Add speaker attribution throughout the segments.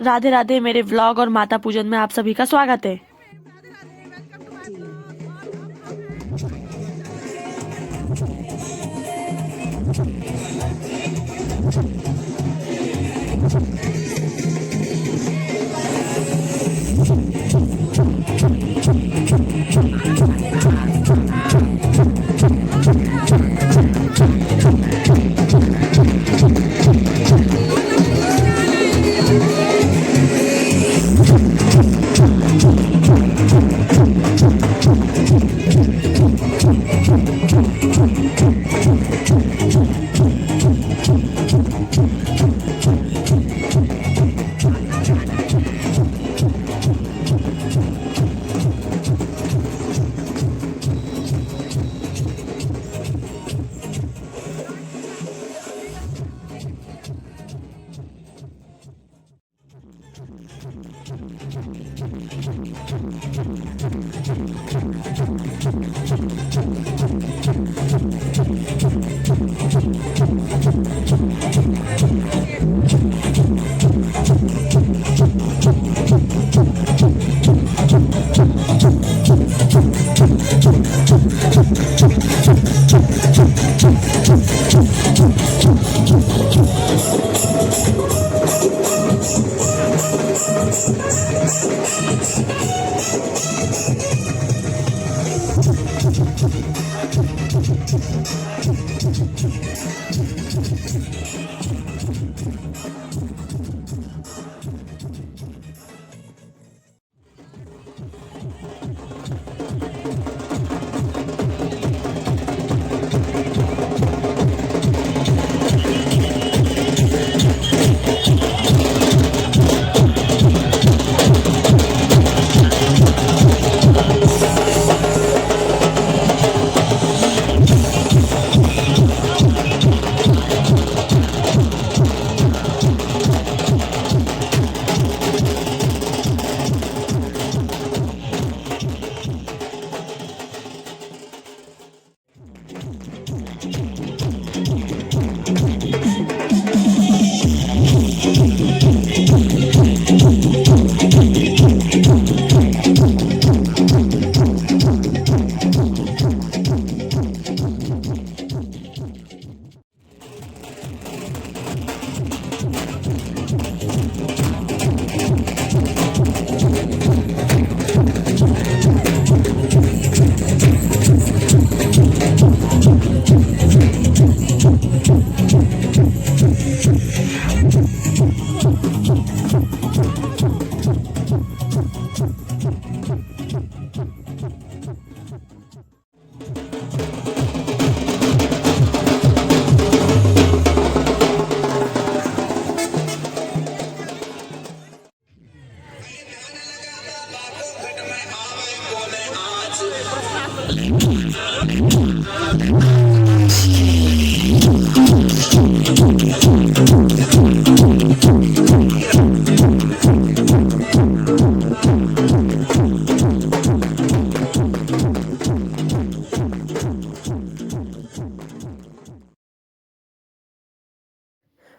Speaker 1: राधे राधे मेरे व्लॉग और माता पूजन में आप सभी का स्वागत है।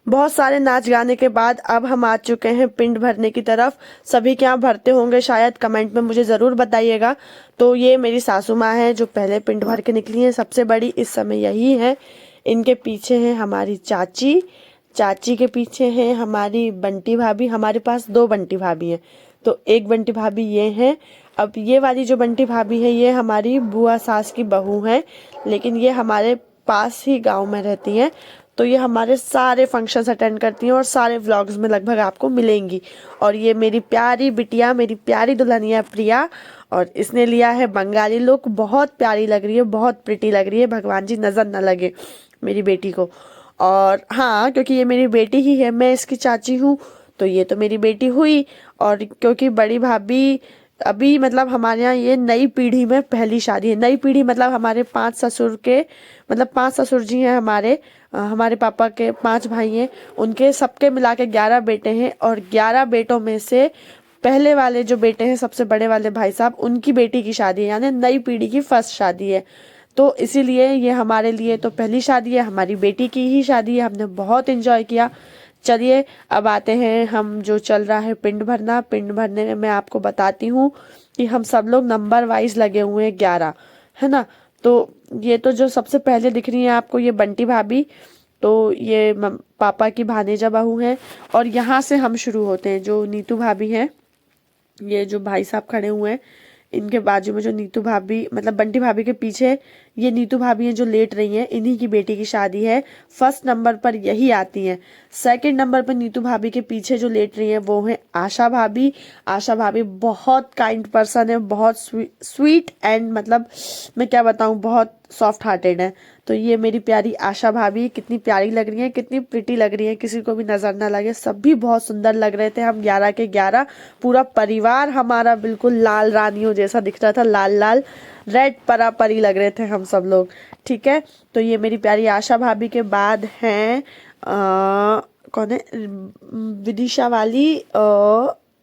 Speaker 1: बहुत सारे नाच गाने के बाद अब हम आ चुके हैं पिंड भरने की तरफ। सभी के यहाँ भरते होंगे शायद, कमेंट में मुझे ज़रूर बताइएगा। तो ये मेरी सासू माँ है जो पहले पिंड भर के निकली हैं, सबसे बड़ी इस समय यही है। इनके पीछे है हमारी चाची, चाची के पीछे है हमारी बंटी भाभी। हमारे पास 2 बंटी भाभी हैं, तो एक बंटी भाभी ये है। अब ये वाली जो बंटी भाभी है ये हमारी बुआ सास की बहू है, लेकिन ये हमारे पास ही गांव में रहती हैं। तो ये हमारे सारे फंक्शंस अटेंड करती हैं और सारे व्लॉग्स में लगभग आपको मिलेंगी। और ये मेरी प्यारी बिटिया, मेरी प्यारी दुल्हनिया प्रिया, और इसने लिया है बंगाली लुक। बहुत प्यारी लग रही है, बहुत प्रिटी लग रही है। भगवान जी नज़र न लगे मेरी बेटी को। और हाँ, क्योंकि ये मेरी बेटी ही है, मैं इसकी चाची हूँ, तो ये तो मेरी बेटी हुई। और क्योंकि बड़ी भाभी अभी मतलब हमारे यहाँ ये नई पीढ़ी में पहली शादी है। नई पीढ़ी मतलब हमारे 5 ससुर के, मतलब 5 ससुर जी हैं हमारे। हमारे पापा के 5 भाई हैं, उनके सबके मिला के 11 बेटे हैं। और 11 बेटों में से पहले वाले जो बेटे हैं, सबसे बड़े वाले भाई साहब, उनकी बेटी की शादी है, यानी नई पीढ़ी की फर्स्ट शादी है। तो इसीलिए ये हमारे लिए तो पहली शादी है, हमारी बेटी की ही शादी है। हमने बहुत एंजॉय किया। चलिए अब आते हैं हम जो चल रहा है पिंड भरना। पिंड भरने में मैं आपको बताती हूँ कि हम सब लोग नंबर वाइज लगे हुए हैं 11, है ना। तो ये तो जो सबसे पहले दिख रही है आपको, ये बंटी भाभी, तो ये पापा की भानेजा बहू है। और यहाँ से हम शुरू होते हैं। जो नीतू भाभी हैं, ये जो भाई साहब खड़े हुए हैं, इनके बाजू में जो नीतू भाभी, मतलब बंटी भाभी के पीछे ये नीतू भाभी हैं जो लेट रही हैं, इन्हीं की बेटी की शादी है। फर्स्ट नंबर पर यही आती हैं। सेकंड नंबर पर नीतू भाभी के पीछे जो लेट रही हैं वो है आशा भाभी। आशा भाभी बहुत काइंड पर्सन है, बहुत स्वीट एंड मतलब मैं क्या बताऊं, बहुत सॉफ्ट हार्टेड है। तो ये मेरी प्यारी आशा भाभी कितनी प्यारी लग रही है, कितनी प्रिटी लग रही है, किसी को भी नजर ना लगे। सभी बहुत सुंदर लग रहे थे। हम 11 के 11, पूरा परिवार हमारा बिल्कुल लाल रानियों जैसा दिख रहा था, लाल लाल रेड परा परी लग रहे थे हम सब लोग। ठीक है, तो ये मेरी प्यारी आशा भाभी के बाद हैं कौन है, विदिशा वाली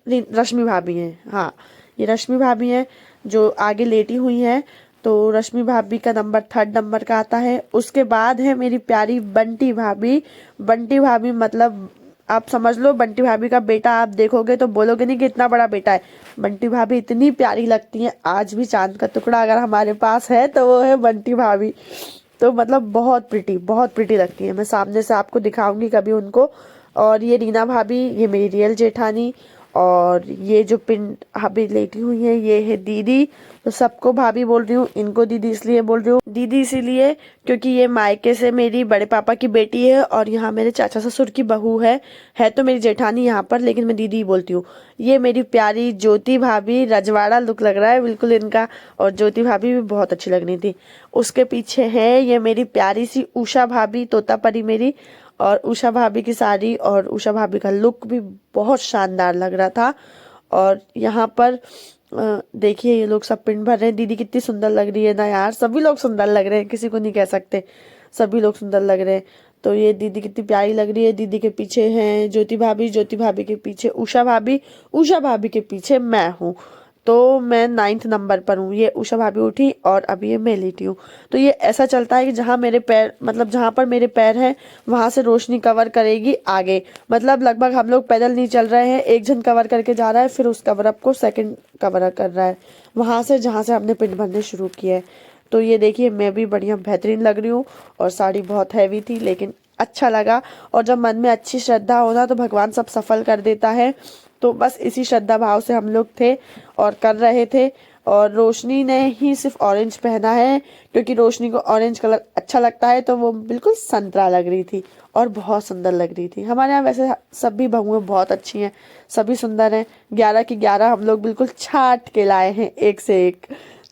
Speaker 1: रश्मि भाभी हैं। हाँ, ये रश्मि भाभी हैं जो आगे लेटी हुई हैं। तो रश्मि भाभी का नंबर 3rd नंबर का आता है। उसके बाद है मेरी प्यारी बंटी भाभी। बंटी भाभी मतलब आप समझ लो, बंटी भाभी का बेटा आप देखोगे तो बोलोगे नहीं कि इतना बड़ा बेटा है। बंटी भाभी इतनी प्यारी लगती है, आज भी चांद का टुकड़ा अगर हमारे पास है तो वो है बंटी भाभी। तो मतलब बहुत प्रिटी लगती है। मैं सामने से आपको दिखाऊंगी कभी उनको। और ये रीना भाभी, ये मेरी रियल जेठानी। और ये जो पिन भाभी लेटी हुई है ये है दीदी। तो सबको भाभी बोल रही हूँ, इनको दीदी इसलिए बोल रही हूँ, दीदी इसीलिए क्योंकि ये मायके से मेरी बड़े पापा की बेटी है और यहाँ मेरे चाचा ससुर की बहू है तो मेरी जेठानी यहाँ पर, लेकिन मैं दीदी ही बोलती हूँ। ये मेरी प्यारी ज्योति भाभी, रजवाड़ा लुक लग रहा है बिल्कुल इनका। और ज्योति भाभी भी बहुत अच्छी लग रही थी। उसके पीछे है ये मेरी प्यारी सी उषा भाभी, तोता परी मेरी। और उषा भाभी की साड़ी और उषा भाभी का लुक भी बहुत शानदार लग रहा था। और यहाँ पर देखिए ये लोग सब पिंड भर रहे हैं। दीदी कितनी सुंदर लग रही है ना यार, सभी लोग सुंदर लग रहे हैं, किसी को नहीं कह सकते, सभी लोग सुंदर लग रहे हैं। तो ये दीदी कितनी प्यारी लग रही है। दीदी के पीछे हैं ज्योति भाभी, ज्योति भाभी के पीछे उषा भाभी, उषा भाभी के पीछे मैं हूँ। तो मैं 9th नंबर पर हूँ। ये उषा भाभी उठी और अभी ये मैं लेटी हूँ। तो ये ऐसा चलता है कि जहाँ मेरे पैर, मतलब जहाँ पर मेरे पैर हैं वहां से रोशनी कवर करेगी आगे। मतलब लगभग हम लोग पैदल नहीं चल रहे हैं, एक जन कवर करके जा रहा है, फिर उस कवर अप को सेकंड कवर कर रहा है वहां से जहाँ से हमने पिंड भरने शुरू किया है। तो ये देखिए मैं भी बढ़िया बेहतरीन लग रही हूँ। और साड़ी बहुत हैवी थी लेकिन अच्छा लगा। और जब मन में अच्छी श्रद्धा होना तो भगवान सब सफल कर देता है। तो बस इसी श्रद्धा भाव से हम लोग थे और कर रहे थे। और रोशनी ने ही सिर्फ ऑरेंज पहना है क्योंकि रोशनी को ऑरेंज कलर अच्छा लगता है। तो वो बिल्कुल संतरा लग रही थी और बहुत सुंदर लग रही थी। हमारे यहाँ वैसे सभी बहुएं बहुत अच्छी हैं, सभी सुंदर हैं। 11 की 11 हम लोग बिल्कुल छाट के लाए हैं, एक से एक।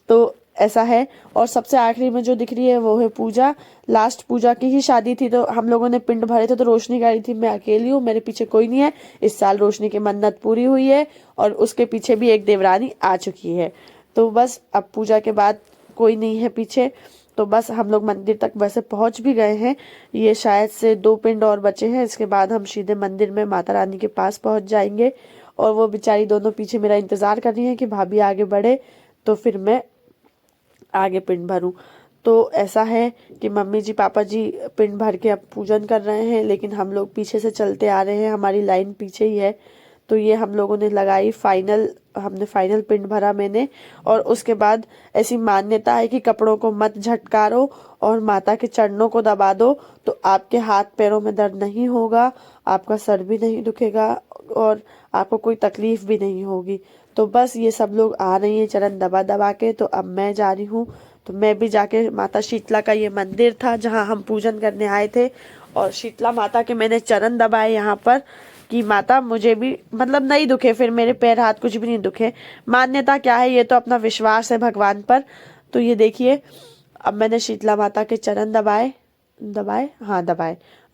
Speaker 1: तो ऐसा है। और सबसे आखिरी में जो दिख रही है वो है पूजा। लास्ट पूजा की ही शादी थी तो हम लोगों ने पिंड भरे थे। तो रोशनी गई थी, मैं अकेली हूँ, मेरे पीछे कोई नहीं है। इस साल रोशनी की मन्नत पूरी हुई है और उसके पीछे भी एक देवरानी आ चुकी है। तो बस अब पूजा के बाद कोई नहीं है पीछे। तो बस हम लोग मंदिर तक वैसे पहुंच भी गए हैं। ये शायद से 2 पिंड और बचे हैं, इसके बाद हम सीधे मंदिर में माता रानी के पास पहुंच जाएंगे। और वो बेचारी दोनों पीछे मेरा इंतजार कर रही है कि भाभी आगे बढ़े तो फिर मैं आगे पिंड भरूं। तो ऐसा है कि मम्मी जी पापा जी पिंड भर के अब पूजन कर रहे हैं, लेकिन हम लोग पीछे से चलते आ रहे हैं, हमारी लाइन पीछे ही है। तो ये हम लोगों ने लगाई फाइनल, हमने फाइनल पिंड भरा मैंने। और उसके बाद ऐसी मान्यता है कि कपड़ों को मत झटकारो और माता के चरणों को दबा दो तो आपके हाथ पैरों में दर्द नहीं होगा, आपका सर भी नहीं दुखेगा और आपको कोई तकलीफ भी नहीं होगी। तो बस ये सब लोग आ रही हैं चरण दबा दबा के। तो अब मैं जा रही हूँ। तो मैं भी जाके माता शीतला का ये मंदिर था जहाँ हम पूजन करने आए थे और शीतला माता के मैंने चरण दबाए यहाँ पर कि माता मुझे भी मतलब नहीं दुखे, फिर मेरे पैर हाथ कुछ भी नहीं दुखे। मान्यता क्या है, ये तो अपना विश्वास है भगवान पर। तो ये देखिए अब मैंने शीतला माता के चरण दबाए।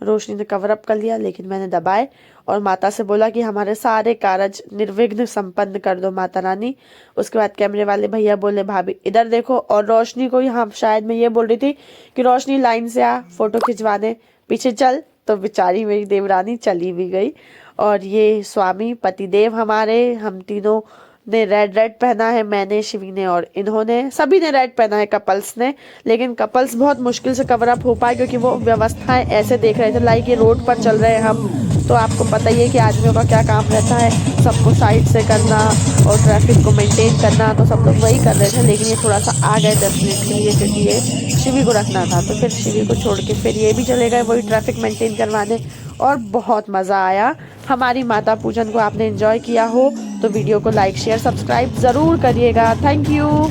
Speaker 1: रोशनी ने कवर अप कर लिया लेकिन मैंने दबाए और माता से बोला कि हमारे सारे कार्य निर्विघ्न संपन्न कर दो माता रानी। उसके बाद कैमरे वाले भैया बोले भाभी इधर देखो। और रोशनी को यहाँ शायद मैं ये बोल रही थी कि रोशनी लाइन से आ फोटो खिंचवाने, पीछे चल। तो बेचारी मेरी देवरानी चली भी गई। और ये स्वामी पतिदेव हमारे, हम तीनों ने रेड पहना है, मैंने, शिवी ने और इन्होंने, सभी ने रेड पहना है कपल्स ने। लेकिन कपल्स बहुत मुश्किल से कवर अप हो पाए क्योंकि वो व्यवस्थाएं ऐसे देख रहे थे लाइक ये रोड पर चल रहे हैं हम तो आपको पता ही है कि आदमियों का क्या काम रहता है, सबको साइड से करना और ट्रैफिक को मेंटेन करना। तो सब लोग वही कर रहे थे, लेकिन ये थोड़ा सा आ गए 10 मिनट के लिए, क्योंकि ये शिवी को रखना था। तो फिर शिवी को छोड़ के फिर ये भी चले गए वही ट्रैफिक मेंटेन करवाने, और बहुत मज़ा आया। हमारी माता पूजन को आपने एंजॉय किया हो तो वीडियो को लाइक शेयर सब्सक्राइब ज़रूर करिएगा। Thank you.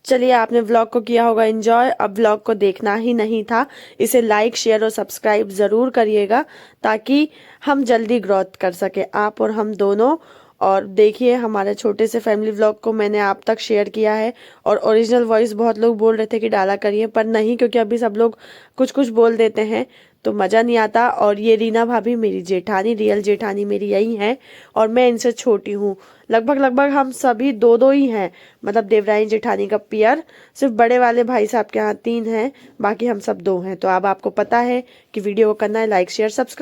Speaker 1: चलिए, आपने व्लॉग को किया होगा एंजॉय। अब व्लॉग को देखना ही नहीं था, इसे लाइक शेयर और सब्सक्राइब ज़रूर करिएगा, ताकि हम जल्दी ग्रोथ कर सके, आप और हम दोनों। और देखिए, हमारे छोटे से फैमिली व्लॉग को मैंने आप तक शेयर किया है। और ओरिजिनल वॉइस बहुत लोग बोल रहे थे कि डाला करिए, पर नहीं, क्योंकि अभी सब लोग कुछ कुछ बोल देते हैं तो मज़ा नहीं आता। और ये रीना भाभी मेरी जेठानी, रियल जेठानी मेरी यही है, और मैं इनसे छोटी हूँ। लगभग लगभग हम सभी दो दो ही हैं, मतलब देवरानी जेठानी का पियर सिर्फ बड़े वाले भाई साहब के यहाँ 3 हैं, बाकी हम सब 2 हैं। तो अब आपको पता है कि वीडियो को करना है लाइक शेयर सब्सक्राइब।